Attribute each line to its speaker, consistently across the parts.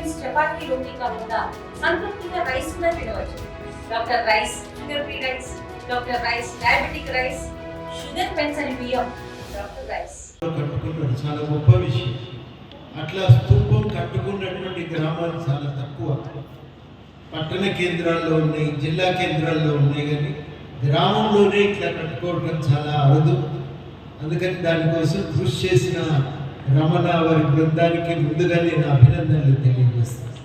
Speaker 1: Patients chapati రోటీ కాకుండా సంతృప్తిగా rice కూడా తినవచ్చు. Doctor rice, sugar free rice, doctor rice, diabetic rice, sugar పెన్సని బియ్యం, డాక్టర్ రైస్.
Speaker 2: కట్టుకున్నాడు చాలా గొప్ప విషయం. అట్లా స్తూపం కట్టుకున్నటువంటి గ్రామాలు చాలా తక్కువ. పట్టణ కేంద్రాల్లో ఉన్నాయి, జిల్లా కేంద్రాల్లో ఉన్నాయి, కానీ గ్రామంలోనే ఇట్లా కట్టుకోవడం చాలా అరుదు. అందుకని దానికోసం కృషి చేసిన రమణ వారి బృందానికి ముందుగా నేను అభినందనలు తెలియజేస్తాను.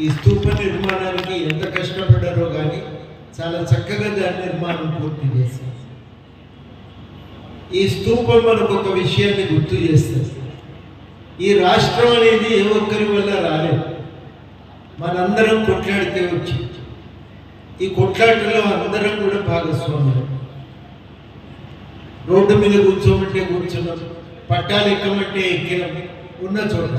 Speaker 2: ఈ స్తూప నిర్మాణానికి ఎంత కష్టపడ్డారో కానీ చాలా చక్కగా దాని నిర్మాణం పూర్తి చేశారు. ఈ స్తూపం మనకు ఒక విషయాన్ని గుర్తు చేస్తుంది. ఈ రాష్ట్రం అనేది ఏ ఒక్కరి వల్ల రాలేదు, మనందరం కొట్లాడితే వచ్చి. ఈ కొట్లాటలో అందరం కూడా భాగస్వాములు. రోడ్డు మీద కూర్చోమంటే కూర్చున్నాం, పట్టాలు ఎక్కమంటే ఎక్కినాం, ఉన్న చోట.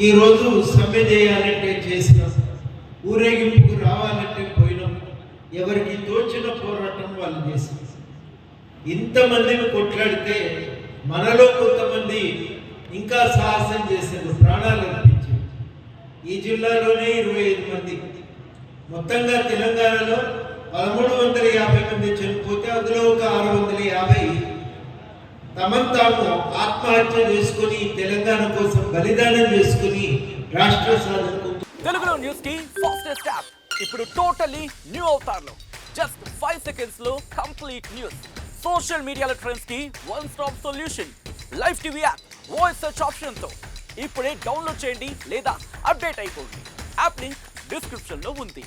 Speaker 2: ఈరోజు సమ్మె చేయాలంటే చేసినాం, ఊరేగింపుకు రావాలంటే పోయినాం. ఎవరికి తోచిన పోరాటం వాళ్ళు చేసినాం. ఇంతమందిని కొట్లాడితే మనలో కొంతమంది ఇంకా సాహసం చేశారు, ప్రాణాలు అర్పించారు. ఈ జిల్లాలోనే 25 మంది, మొత్తంగా తెలంగాణలో 1350 మంది చనిపోతే అందులో ఒక 650 తమను తాము ఆత్మహత్య చేసుకుని తెలంగాణ కోసం బలిదానం చేసుకుని రాష్ట్ర సాధనకు.
Speaker 3: తెలుగులో న్యూస్ కి ఫాస్టెస్ట్ యాప్ ఇప్పుడు టోటల్లీ న్యూ అవతార్లో జస్ట్ 5 సెకండ్స్ లో కంప్లీట్ న్యూస్. సోషల్ మీడియాలో ట్రెండ్స్ కి one stop solution. Live TV app voice search option తో ఇప్పుడే డౌన్లోడ్ చేయండి లేదా అప్డేట్ అయిపోండి. యాప్ లింక్ డిస్క్రిప్షన్ లో ఉంది.